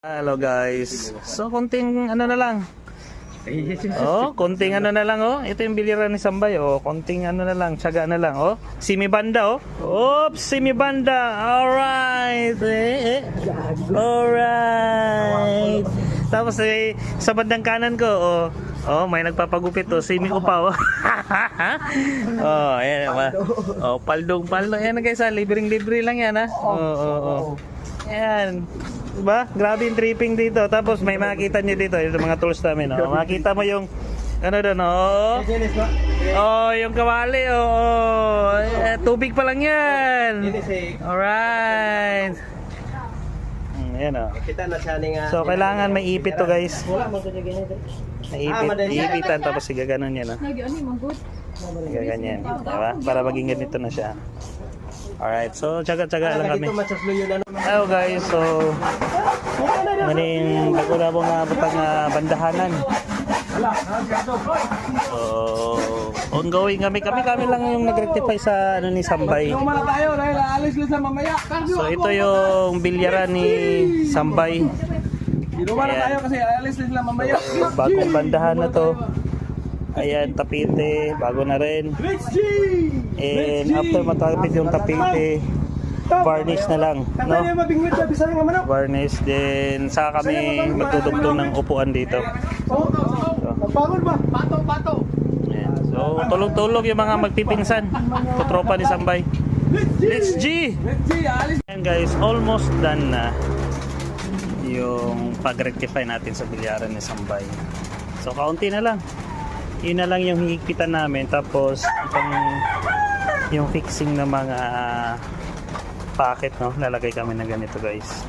Hello guys. So konting ano na lang. Oh, konting ano na lang oh. Ito yung biliran ni Sambay oh. Konting ano na lang, tiyaga na lang oh. Simi banda oh. Oops, simi banda. All right. Alright. Tapos sa bandang kanan ko oh. Oh, may nagpapagupit oh, simi upaw. Oh, ayan oh, paldong. Ayan guys, libreng-libre lang yan ha. Oh. Ayan. Diba? Grabe yung tripping dito. Tapos may makita nyo dito, yung mga tools namin. Oh. Makita mo yung ano doon, oh. Oh, yung kawali, oh. Tubig pa lang yan. Alright. Ayan, oh. So, kailangan may ipit to, guys. Iipitan, tapos sigaganon yan, oh. Sigaganyan. Diba? Para maging ganito na siya. Alright, so tsaga-tsaga lang kami. Hello guys, so maning bago na po nga butang bandahanan. So ongoing kami lang yung nag-rectify sa ano ni Sambay. So ito yung bilyaran ni Sambay. So, bagong bandahan na to. Ayan, tapite, bago na rin. And after matapit yung tapite, varnish na lang, no? Varnish, then saka kami magdudugtong ng upuan dito. Ayan. So, tulog-tulog yung mga magpipinsan. Tutropa ni Sambay. Let's G! Ayan guys, almost done na yung pag-rectify natin sa bilyaran ni Sambay. So, kaunti na lang. Yun na lang yung higpitan namin, tapos yung fixing ng mga packet, no? Lalagay kami na ganito guys.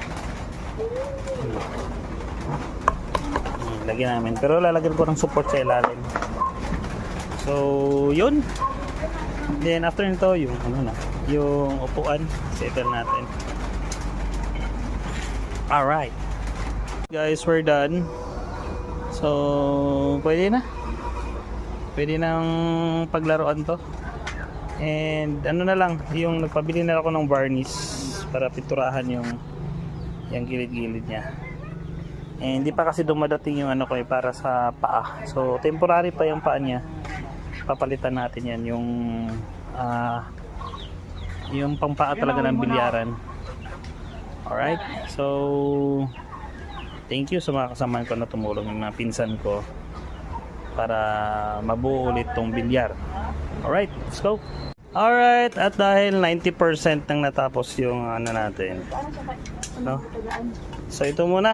Lagyan namin, pero lalagyan ko ng support sa ilalim. So yun. Then after nito yung ano na, yung upuan, settle natin. Alright guys, we're done. So pwede nang paglaruan to. And ano na lang, yung nagpabili na ako ng varnish para pinturahan yung gilid-gilid niya. And hindi pa kasi dumadating yung ano ko para sa paa. So temporary pa yung paa niya. Papalitan natin yan yung pampaa talaga ng bilyaran. Alright, so thank you sa mga kasamahan ko na tumulong, yung mga pinsan ko, para mabuo ulit tong bilyar. Alright, let's go. Alright, at dahil 90% nang natapos yung ano natin, no? So ito muna.